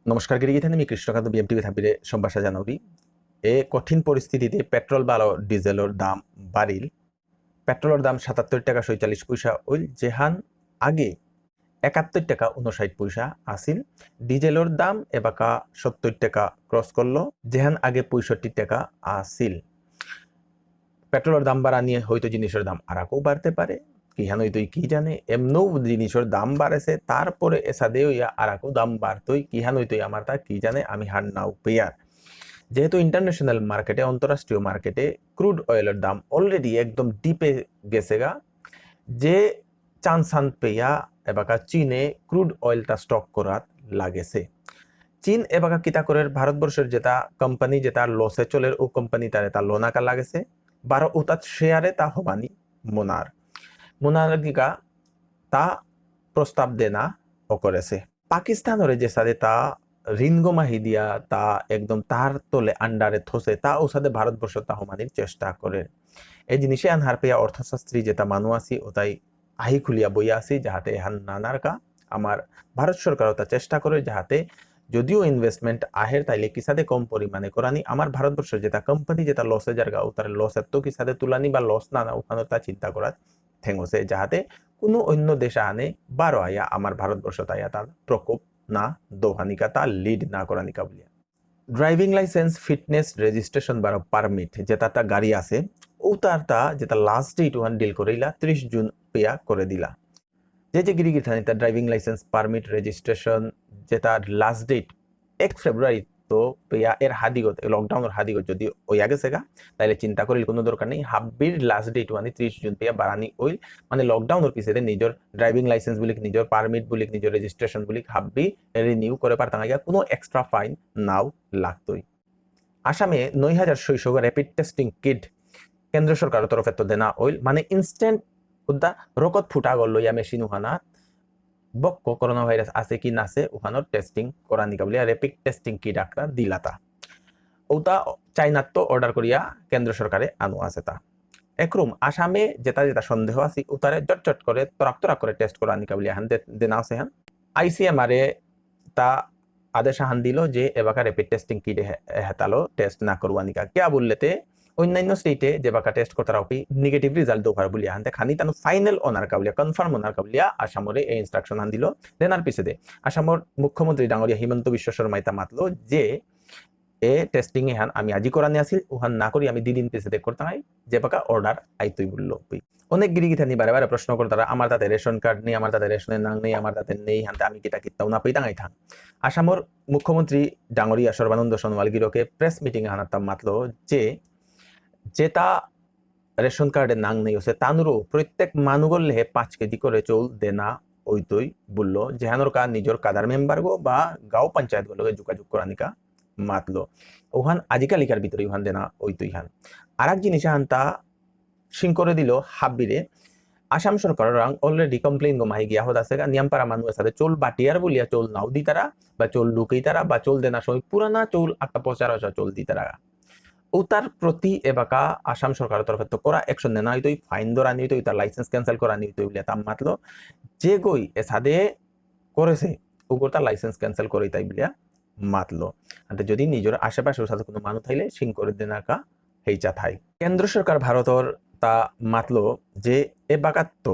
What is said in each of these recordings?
নমস্কাৰ গিৰিগিথানি আমি কৃষ্ণকান্ত BMTV থাপিৰে সম্ভাষা জানাউরি এ কঠিন পরিস্থিতিতে পেট্রোল বা ডিজেলের দাম বাড়িল। পেট্রোলের দাম ৭৭ টাকা ৪৬ পয়সা ওইল, যেহান আগে ৭১ টাকা ৫৯ পয়সা আসিল। ডিজেলের দাম এবাকা ৭০ টাকা ক্রস করলো, যেহান আগে ৬৫ টাকা আসিল। পেট্রোলের দাম বাড়া নিয়ে হয়তো জিনিসের দাম আরাকও বাড়তে পারে, কিহান হইতই কি জানে। এমনও জিনিসের দাম বাড়েছে, তারপরে এসাদে হইয়া আরাকও দাম বাড়তই, কিহান হইতই আমার তা কি জানে আমি হার নাও পেয়ার। যেহেতু ইন্টারন্যাশনাল মার্কেটে, অন্তরাষ্ট্রীয় মার্কেটে ক্রুড অয়েলের দাম অলরেডি একদম ডিপে গেছে গা, যে চান্সান পেয়া এবাকা চীনে ক্রুড অয়েলটা স্টক করার লাগেছে। চীন এবাকা কিতা করে ভারতবর্ষের যেটা কোম্পানি যেটা লসে চলে ও কোম্পানিটার তা লোনাকা লাগেছে, 12 উতাত শেয়ারে তা হবানি মোনারগিকা তা প্রস্তাব দেনা ও করেছে। পাকিস্তানের যে সাথে তা ঋণগমাহি দিয়া তা একদম তার তলে আন্ডারে থসে তা ও সাথে ভারতবর্ষ তা হমানির চেষ্টা করে। এই জিনিসে আনহার পেয়া অর্থশাস্ত্রী যেটা মানু আছি ও তাই আহি খুলিয়া বইয়া আছি, যাহাতে হান নানার কা আমার ভারত সরকারও তা চেষ্টা করে যাহাতে যদিও ইনভেস্টমেন্ট আহের তাইলে কিসাদে কম পরিমাণে করানি, আমার ভারতবর্ষের যেটা কোম্পানি যেটা লসে জায়গা ও তার লসের তো কিসাদে তুলানি বা লস না ওখানে তা চিন্তা করার ঠেঙছে, যাহাতে কোনো অন্য দেশে আনে 12 আয়া আমার ভারতবর্ষ তাইয়া তার প্রকোপ না দোহানিকা তা লিড না করানিকা বলিয়া। ড্রাইভিং লাইসেন্স, ফিটনেস, রেজিস্ট্রেশন বা পারমিট যেটা তা গাড়ি আছে ও তার তা যেটা লাস্ট ডেট ওয়ান ডিল করিলা 30 জুন পেয়া করে দিলা। যে গিরিগিথানি তার ড্রাইভিং লাইসেন্স, পারমিট, রেজিস্ট্রেশন যেটা লাস্ট ডেট 1 ফেব্রুয়ারি তো পেয়া এর হাদিগত লকডাউনের হাদিগত যদি ওই আগে সেগা তাইলে চিন্তা করিল কোনো দরকার নেই। হাব্বির লাস্ট ডেট ওয়ানি 30 জুন পেয়া বাড়ানি ওইল, মানে লকডাউনের পিছনে নিজের ড্রাইভিং লাইসেন্স বলি, নিজের পারমিট বলি, নিজের রেজিস্ট্রেশন বলি হাব্বি রিনিউ করে পারতাম আগে, কোনো এক্সট্রা ফাইন নাও লাগতোই। আসামে ৯,৬০০ র্যাপিড টেস্টিং কিট কেন্দ্র সরকারের তরফে তো দেনা ওইল, মানে ইনস্ট্যান্ট উদ্দা রকত ফুটা গল লইয়া মেশিন উহানা বক্ক করোনা ভাইরাস আছে কি নাছে উহানোর টেস্টিং করা নিকা বলিয়া র্যাপিড টেস্টিং কিট একটা দিলাতা। ওটা চাইনাত তো অর্ডার করিয়া কেন্দ্র সরকারে আনো আছে তা। একরুম আসামে যেটা যেটা সন্দেহ আছে উতারে চট করে তরাক করে টেস্ট করা নিকা বলিয়া হান দেনা আছে হান। ICMR তা আদেশ হান দিল যে এবাকা র্যাপিড টেস্টিং কিট হেতালো টেস্ট না করবা নিকা কিয়া বললেতে অন্যান্য স্টেটে যে বাকা টেস্ট করতে রাখি নেগেটিভ রেজাল্ট দোকার বলিয়া হানতে খানি তানো ফাইনাল অনার কাবলিয়া কনফার্ম অনার কাবলিয়া আসামরে এই ইনস্ট্রাকশন হান দিল। দেনার পিছে দে আসামর মুখ্যমন্ত্রী ডাঙরিয়া হিমন্ত বিশ্ব শর্মাই তা মাতলো যে এ টেস্টিং এ হান আমি আজি করানি আসিল ওহান না করি আমি 2 দিন পিছে দে করতে হয় যে বাকা অর্ডার আইতই বললো। অনেক গিরিগিথানি বারে প্রশ্ন করে তারা আমার তাতে রেশন কার্ড নেই, আমার তাতে রেশনের নাম নেই, আমার তাতে নেই হানতে আমি কিতা কিতাও না পেয়ে টাঙাই থান। আসামর মুখ্যমন্ত্রী ডাঙরিয়া সর্বানন্দ সোনোয়াল গিরকে প্রেস মিটিং এ হানাতাম মাতলো যে যেটা রেশন কার্ডের নাং নেই হচ্ছে তানুরও প্রত্যেক মানুগল লেহে 5 কেজি করে চৌল দেনা ওইতই বললো, যেহানোর কা নিজের কাদার মেম্বার গো বা গাঁও পঞ্চায়েত গুলোকে যোগাযোগ করানিকা মাতলো। ওহান আজিকালিকার ভিতরে ওহান দেনা ওইতই হান। আর এক জিনিস হান তা সিং করে দিল হাব্বিরে আসাম সরকারের রাং অলরেডি কমপ্লেইন গো মাহি গিয়া হত আছে নিয়ামপাড়া মানুষের সাথে চোল বাটিয়ার বলিয়া চোল নাও দি তারা বা চোল লুকেই তারা বা চোল দেনা সময় পুরানা চোল একটা প্রচার চোল দি তারা ও তার প্রতি এবাকা আসাম সরকারের তরফে তো করা অ্যাকশন নেনা হইতই, ফাইন ধরা নিতই, তার লাইসেন্স ক্যান্সেল করা নিতই বলে তাম মাতলো। যে গই এ সাদে করেছে ওগুলো তার লাইসেন্স ক্যান্সেল করে তাই বলিয়া মাতলো। আনতে যদি নিজের আশেপাশের সাথে কোনো মানুষ থাইলে সিং করে দেনাকা হেইচা থাই। কেন্দ্র সরকার ভারতের তা মাতলো যে এ বাকাত তো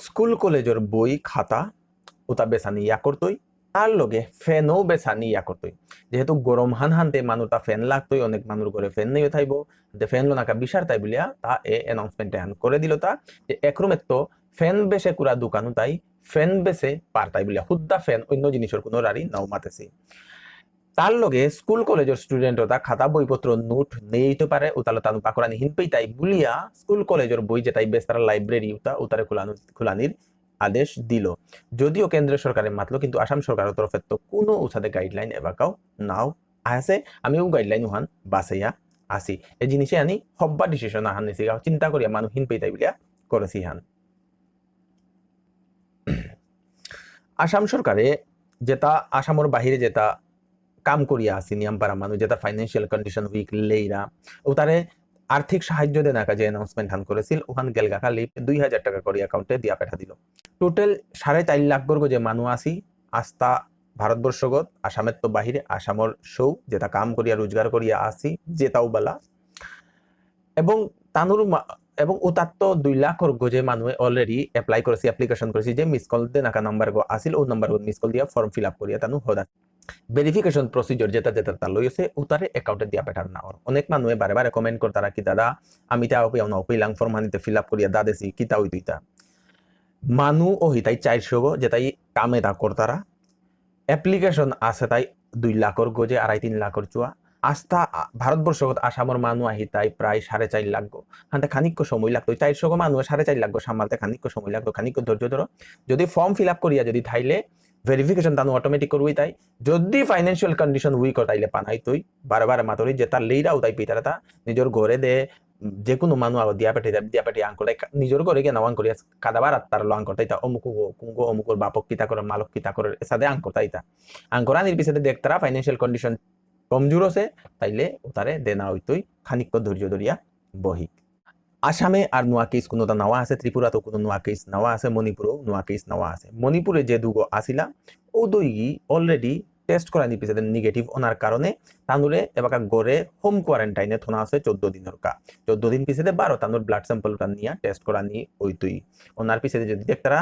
স্কুল কলেজের বই খাতা ওটা বেসানি ইয়া করতই, তার লগে ফ্যানও বেসানি ইয়া করতই। যেহেতু গরম হানতে মানুষ তা ফ্যান লাগতই, অনেক মানুষ ঘরে ফ্যান নেই থাইব, ফ্যান লোনাকা বিশার তাই বলিয়া তা এ অ্যানাউন্সমেন্ট হান করে দিল তা যে একরমের তো ফ্যান বেসে কুরা দোকানও তাই ফ্যান বেসে পার তাই বলিয়া হুদ্দা ফ্যান অন্য জিনিসের কোনো রারি নাও মাতেছি। তার লগে স্কুল কলেজের স্টুডেন্ট তা খাতা বইপত্র নোট নেইতে পারে উতালো তানু পাকরানি হিনপেই তাই বলিয়া স্কুল কলেজের বই যেটাই বেস্তারা লাইব্রেরি উতারে খুলানির আদেশ দিল। যদিও কেন্দ্র সরকারের মাতলো, কিন্তু আসাম সরকারের তরফে তো কোনো উসাদে গাইডলাইন এবাকাও নাও আছে। আমিও গাইডলাইন উহান বাসাইয়া আসি এই জিনিসে আনি হব্বা ডিসিশন আহান নিছি চিন্তা করিয়া মানুষ হিনপেই তাই বলিয়া করেছি হান। আসাম সরকারে যেটা আসামের বাহিরে যেটা কাম করিয়া আসি নিয়ামপাড়া মানুষ যেটা ফাইন্যান্সিয়াল কন্ডিশন উইক লেইরা ও তারে আর্থিক সাহায্য দেনাকা যে অ্যানাউন্সমেন্ট হান করেছিল ওখান গেলগা খালি 2,000 টাকা করে অ্যাকাউন্টে দিয়া পেঠা দিল। টোটাল 4.5 লাখ বর্গ যে মানুষ আসি আস্তা ভারতবর্ষগত আসামের তো বাহিরে আসামর সৌ যেটা কাম করিয়া রোজগার করিয়া আসি যেটাও বালা এবং তানুর এবং ওতার তো 2 লাখর গজে মানুহে অলরেডি এপ্লাই করেছি অ্যাপ্লিকেশন করেছি যে মিস কল দে নাকা নাম্বার গো আসিল ও নাম্বার গো মিস কল দিয়া ফর্ম ফিল আপ করিয়া তানু হদা ভেরিফিকেশন প্রসিডিওর যেটা যেটা তা লইছে উতারে অ্যাকাউন্টে দিয়া পেটার না অনেক মানুহে বারে বারে কমেন্ট কর তারা কি দাদা আমি তা ওপি না ওপি লাং ফর্ম হানিতে ফিল আপ করিয়া দাদেছি কি তা ওই দুইটা মানু ও হিতাই 400 গো যেটাই কামে তা কর তারা অ্যাপ্লিকেশন আছে তাই 2 লাখর গজে 2.5-3 লাখর চুয়া আস্থা ভারতবর্ষগত আসামর মানু আহি তাই প্রায় 4.5 লাখ গো হাতে খানিক সময় লাগতো 400 গো মানুষ 4.5 লাখ গো সামালতে খানিক সময় লাগতো খানিক ধৈর্য ধরো যদি ফর্ম ফিল আপ করিয়া যদি থাইলে ভেরিফিকেশন তানু অটোমেটিক করবই তাই যদি ফাইন্যান্সিয়াল কন্ডিশন উইক তাইলে পানাই তুই বারবার মাতরি যে তার লেইরাও তাই পিতারা তা নিজের ঘরে দে যে কোনো মানুষ আগে দিয়া পেটে আঙ্কটাই নিজের ঘরে গিয়ে নাওয়ান করিয়া কাদাবার আর তার আঙ্কর তাই তা কুঙ্গো অমুকর বাপক কিতা করে মালক কিতা করে সাদে আঙ্কর তাই তা আঙ্করা নির্বিশেষে দেখতারা ফাইন্যান্সিয়াল কন্ডিশন কমজোর আছে তাইলে ওতারে দেনা হইতই খানিক ধৈর্য ধরিয়া বহি আসামে আর নোয়া কেস কোনোটা নাওয়া আছে ত্রিপুরা তো কোনো নোয়া কেস নাওয়া আছে মণিপুরও নোয়া কেস নাওয়া আছে মণিপুরে যে দুগো আসিলা ও দইগি অলরেডি টেস্ট করা নিপিছে নেগেটিভ ওনার কারণে তানুরে এবাকা গড়ে হোম কোয়ারেন্টাইনে থোনা আছে 14 দিনের কা 14 দিন পিছে 12 তানুর ব্লাড স্যাম্পলটা নিয়ে টেস্ট করা নি ওইতুই ওনার পিছে যদি দেখতারা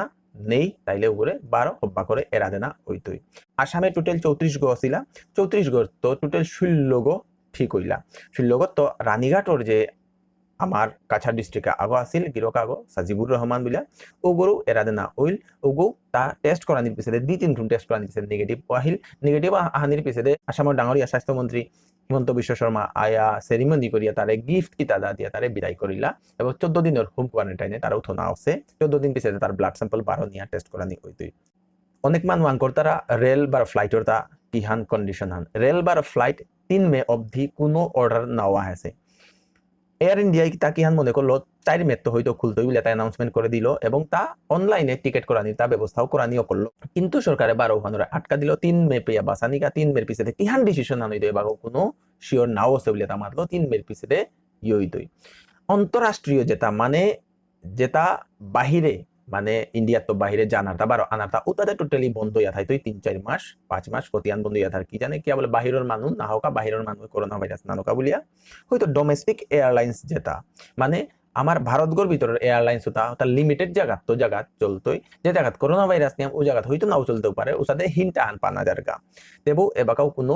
নেই তাইলে উপরে 12 হব্বা করে এরা দেনা ওইতুই আসামে টোটাল 34 গো আসিলা 34 গো তো টোটাল 16 গো ঠিক হইলা 16 গো তো রানীঘাটর যে আমার কাছাড় ডিস্ট্রিক্টে আগো আসিল গিরক আগো সাজিবুর রহমান বিলা ও গরু এরা দেনা ওইল ও গো তা টেস্ট করা নির পিছে 2-3 ঘন্টা টেস্ট করা নিছে নেগেটিভ আহিল নেগেটিভ আহানির পিছে আসামের ডাঙরিয়া স্বাস্থ্যমন্ত্রী হিমন্ত বিশ্ব শর্মা আয়া সেরিমনি করিয়া তারে গিফট কি দাদা দিয়া তারে বিদায় করিলা এবং 14 দিনের হোম কোয়ারেন্টাইনে তারা উঠোনা আছে 14 দিন পিছে তার ব্লাড স্যাম্পল 12 নিয়া টেস্ট করা নি হইতই অনেক মানুষ আঙ্কর তারা রেল বা ফ্লাইটর তা কি হান কন্ডিশন হান রেল বা ফ্লাইট 3 মে অবধি কোনো অর্ডার নেওয়া হয়েছে এয়ার ইন্ডিয়ায় তা কি হান মনে করলো 4 মে তো হয়তো খুলতে বলে তা অ্যানাউন্সমেন্ট করে দিল এবং তা অনলাইনে টিকিট করানি তা ব্যবস্থাও করানিও করলো কিন্তু সরকারে 12 ভানুরে আটকা দিল 3 মে পেয়া বাসানিকা 3 মের পিছে কি হান ডিসিশন আনি দেয় বাগো কোনো শিওর নাও আছে বলে তা মাতলো 3 মের পিছে ইয়ই অন্তরাষ্ট্রীয় যেটা মানে যেটা বাহিরে মানে ইন্ডিয়ার তো বাহিরে জানারটা বারো আনারটা ওটাতে টোটালি বন্ধ ইয়া থাই তুই 3-4 মাস 5 মাস কতিয়ান বন্ধ ইয়া থার কি জানে কি বলে বাহিরের মানুষ না হোকা বাহিরের মানুষ করোনা ভাইরাস না হোকা বলিয়া হয়তো ডোমেস্টিক এয়ারলাইন্স যেটা মানে আমার ভারতগর ভিতরের এয়ারলাইন্স ওটা লিমিটেড জায়গা চলতোই যে জায়গা করোনা ভাইরাস নিয়ে ও জায়গা হয়তো নাও চলতেও পারে ও সাথে হিন্টা আন পানা জায়গা দেবো এবাকাও কোনো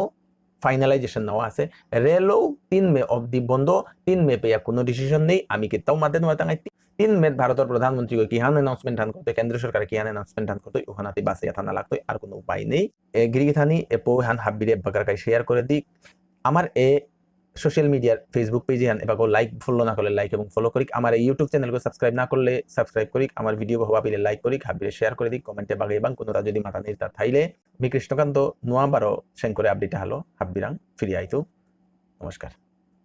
ফাইনালাইজেশন নেওয়া আছে রেলও 3 মে অবধি বন্ধ 3 মে পেয়া কোনো ডিসিশন নেই আমি কিতাও মাধ্যে নয় 3 মে ভারতের প্রধানমন্ত্রী কি হান অ্যানাউন্সমেন্ট হান করতে কেন্দ্র সরকার কি হান অ্যানাউন্সমেন্ট হান করতে ওখানাতে বাসে থানা লাগতো আর কোনো উপায় নেই গিরিগিথানি এপো হান হাব্বিরে বাকারকাই শেয়ার করে দিক আমার সোশ্যাল মিডিয়ার ফেসবুক পেজে হান এবারও লাইক ফলো না করলে লাইক এবং ফলো করি আমার ইউটিউব চ্যানেলকে সাবস্ক্রাইব না করলে সাবস্ক্রাইব করি আমার ভিডিও হওয়া পেলে লাইক করি হাব্বিরে শেয়ার করে দিক কমেন্টে বাগে এবং কোনোটা যদি মাথা নির্তা থাইলে মি কৃষ্ণকান্ত নোয়া বারো সেন করে আপডেট হলো হাব্বিরাং ফিরে আইতো নমস্কার।